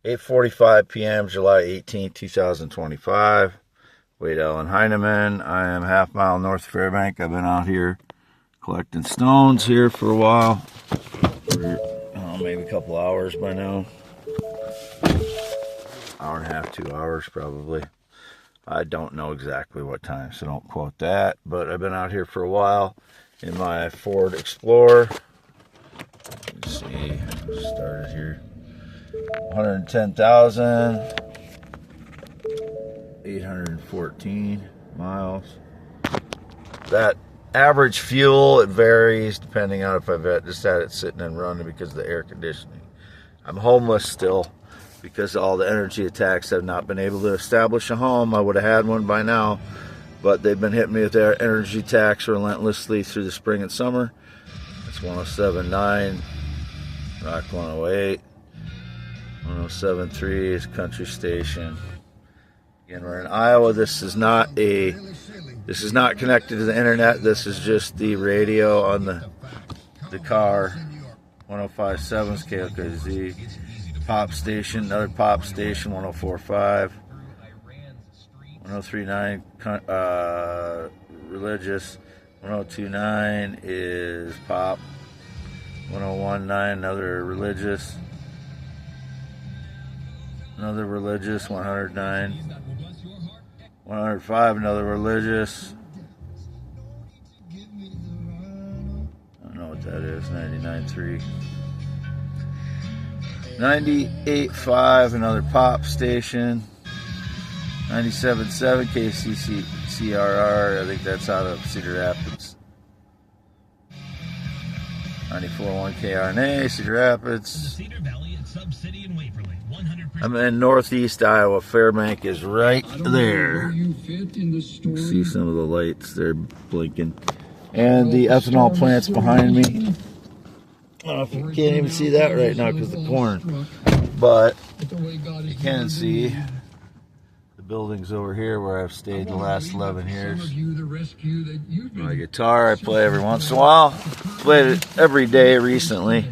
8:45 p.m., July 18, 2025. Wade Allen Heineman. I am half mile north of Fairbank. I've been out here collecting stones here for a while. For, maybe a couple hours by now. Hour and a half, 2 hours probably. I don't know exactly what time, so don't quote that. But I've been out here for a while in my Ford Explorer. Let's see, started here. 110,814 miles. That average fuel, it varies depending on if I've just had it sitting and running because of the air conditioning. I'm homeless still because all the energy attacks have not been able to establish a home. I would have had one by now, but they've been hitting me with their energy attacks relentlessly through the spring and summer. It's 107.9, Rock 108. 107.3 is country station. Again, we're in Iowa. This is not connected to the internet. This is just the radio on the car. 105.7 is KLKZ. Pop station, another pop station. 104.5. 103.9 religious. 102.9 is pop. 101.9 another religious. Another religious, 109. 105, another religious. I don't know what that is, 99.3. 98.5, another pop station. 97.7, KCCRR, I think that's out of Cedar Rapids. 94.1 KRNA, Cedar Rapids. I'm in northeast Iowa. Fairbank is right there. You can see some of the lights there blinking. And the ethanol plant's behind me. I don't know if you can't even see that right now because of the corn. But you can see the buildings over here where I've stayed the last 11 years. My guitar I play every once in a while. Played it every day recently.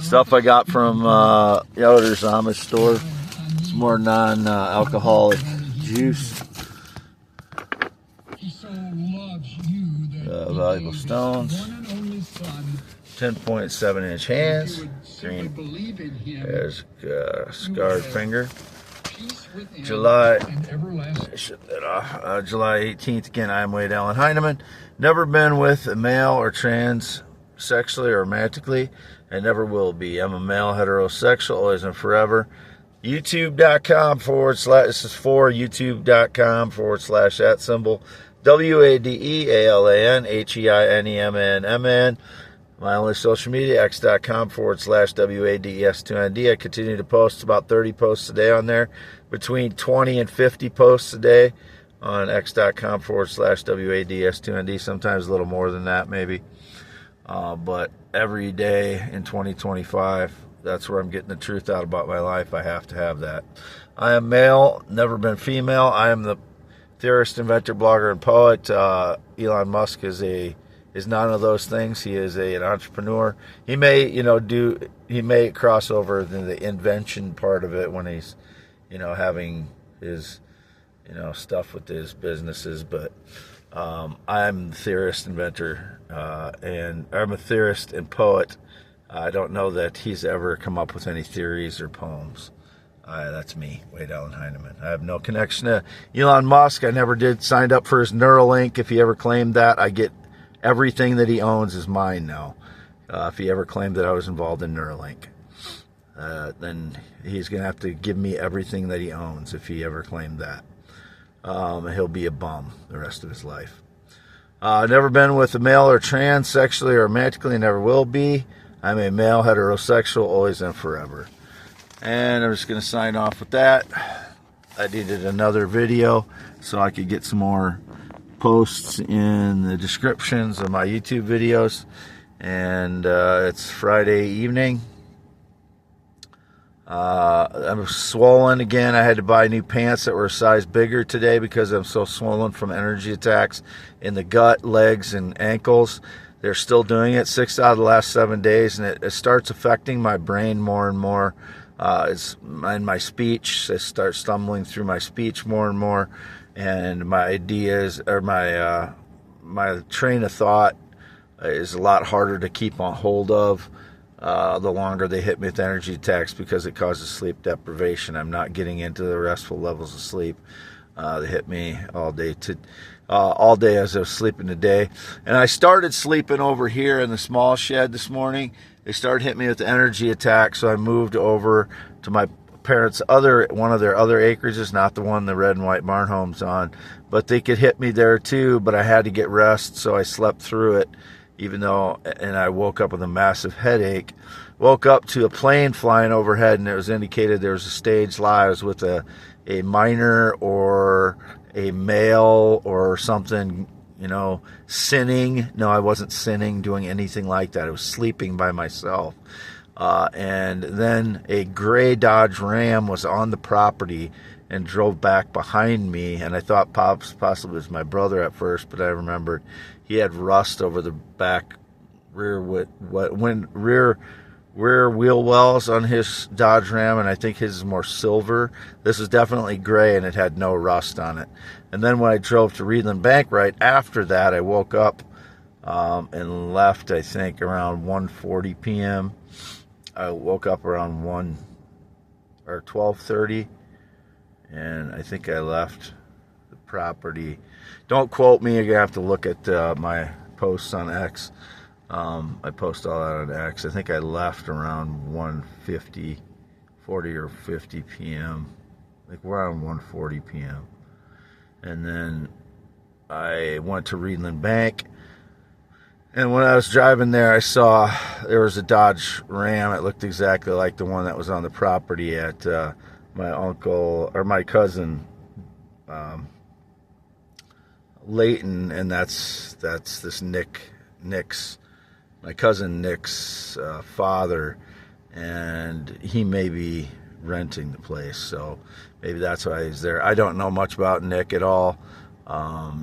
Stuff I got from Yoder's Amish store. It's more non-alcoholic juice. Valuable stones. 10.7 inch hands. Green. There's a scarred finger. July 18th. Again, I'm Wade Allen Heineman. Never been with a male or trans sexually or romantically. I never will be. I'm a male heterosexual, always and forever. YouTube.com / this is for YouTube.com / @ symbol WADEALANHEINEMNMN. My only social media, x.com / WADES2ND. I continue to post about 30 posts a day on there, between 20 and 50 posts a day on x.com / WADES2ND. Sometimes a little more than that, maybe. But every day in 2025, that's where I'm getting the truth out about my life. I have to have that. I am male, never been female. I am the theorist, inventor, blogger, and poet. Elon Musk is none of those things. He is an entrepreneur. He may, he may cross over in the invention part of it when he's, having his, stuff with his businesses. But I'm the theorist, inventor, and I'm a theorist and poet. I don't know that he's ever come up with any theories or poems. That's me, Wade Allen Heineman. I have no connection to Elon Musk. I never signed up for his Neuralink. If he ever claimed that, I get everything that he owns is mine now. If he ever claimed that I was involved in Neuralink, then he's going to have to give me everything that he owns if he ever claimed that. He'll be a bum the rest of his life. Never been with a male or trans, sexually or romantically, never will be. I'm a male, heterosexual, always and forever. And I'm just going to sign off with that. I needed another video so I could get some more posts in the descriptions of my YouTube videos. And it's Friday evening. I'm swollen again. I had to buy new pants that were a size bigger today because I'm so swollen from energy attacks in the gut, legs, and ankles. they're still doing it 6 out of the last 7 days, and it starts affecting my brain more and more. It's in my speech. I start stumbling through my speech more and more, and my ideas, or my train of thought is a lot harder to keep on hold of the longer they hit me with energy attacks, because it causes sleep deprivation. I'm not getting into the restful levels of sleep. They hit me all day as I was sleeping today. And I started sleeping over here in the small shed this morning. They started hitting me with the energy attack, so I moved over to my parents' one of their other acreages, not the one the red and white barn home's on. But they could hit me there too, but I had to get rest, so I slept through it, and I woke up with a massive headache. Woke up to a plane flying overhead, and it was indicated there was a staged lie. I was with a minor or a male or something, sinning. No, I wasn't sinning, doing anything like that. I was sleeping by myself. And then a gray Dodge Ram was on the property and drove back behind me, and I thought possibly it was my brother at first, but I remembered he had rust over the back rear wheel wells on his Dodge Ram, and I think his is more silver. This is definitely gray, and it had no rust on it. And then when I drove to Reedland Bank right after that, I woke up and left, I think, around 1:40 p.m. I woke up around 12:30, and I think I left the property. Don't quote me. You're going to have to look at my posts on X. I post all that on X. I think I left around 40 or 50 p.m. Like around 1:40 p.m. And then I went to Reedland Bank. And when I was driving there, I saw there was a Dodge Ram. It looked exactly like the one that was on the property at my cousin Leighton, and that's this Nick's, my cousin Nick's father, and he may be renting the place, so maybe that's why he's there. I don't know much about Nick at all.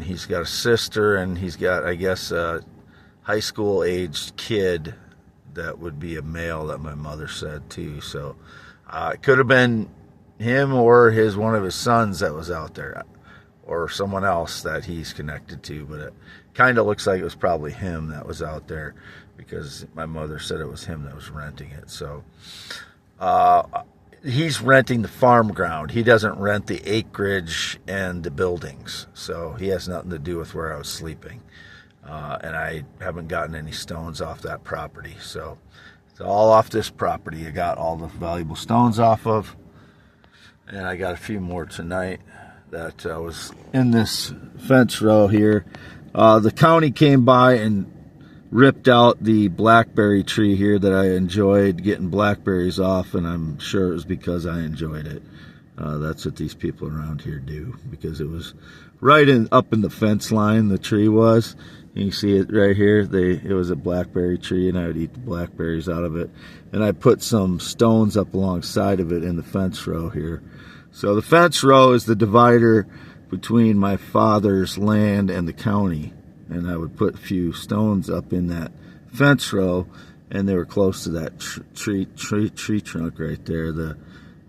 He's got a sister, and he's got, I guess, a high school aged kid that would be a male that my mother said too. So it could have been him or one of his sons that was out there, or someone else that he's connected to, but it kind of looks like it was probably him that was out there, because my mother said it was him that was renting it. So he's renting the farm ground. He doesn't rent the acreage and the buildings, so he has nothing to do with where I was sleeping. And I haven't gotten any stones off that property, so it's all off this property. I got all the valuable stones off of, and I got a few more tonight that was in this fence row here. The county came by and ripped out the blackberry tree here that I enjoyed getting blackberries off, and I'm sure it was because I enjoyed it. That's what these people around here do, because it was right up in the fence line, the tree was. You can see it right here. It was a blackberry tree, and I would eat the blackberries out of it. And I put some stones up alongside of it in the fence row here. So the fence row is the divider between my father's land and the county. And I would put a few stones up in that fence row, and they were close to that tree trunk right there. It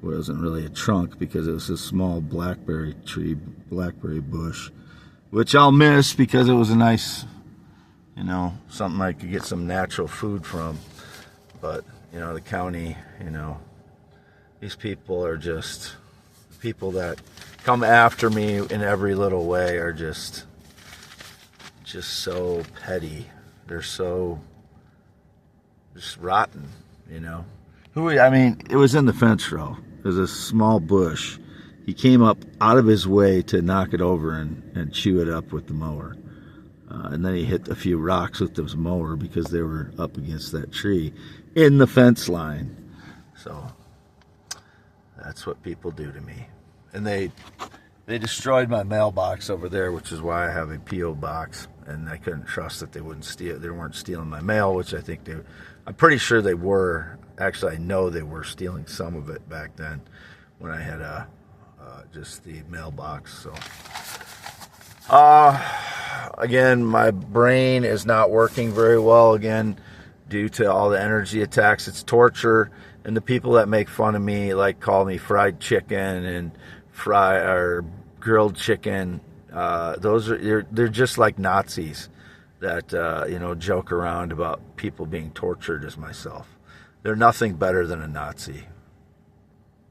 wasn't really a trunk, because it was a small blackberry bush, which I'll miss, because it was a nice, something I could get some natural food from. But, the county, these people are just, people that come after me in every little way are just so petty. They're so just rotten, it was in the fence row. It was a small bush. He came up out of his way to knock it over and chew it up with the mower. And then he hit a few rocks with his mower, because they were up against that tree in the fence line. So that's what people do to me. And they destroyed my mailbox over there, which is why I have a P.O. box. And I couldn't trust that they wouldn't steal. They weren't stealing my mail, which I think I'm pretty sure they were. Actually, I know they were stealing some of it back then when I had just the mailbox. So again, my brain is not working very well again due to all the energy attacks. It's torture, and the people that make fun of me, like call me fried chicken and or grilled chicken, they're just like Nazis that joke around about people being tortured as myself. They're nothing better than a Nazi.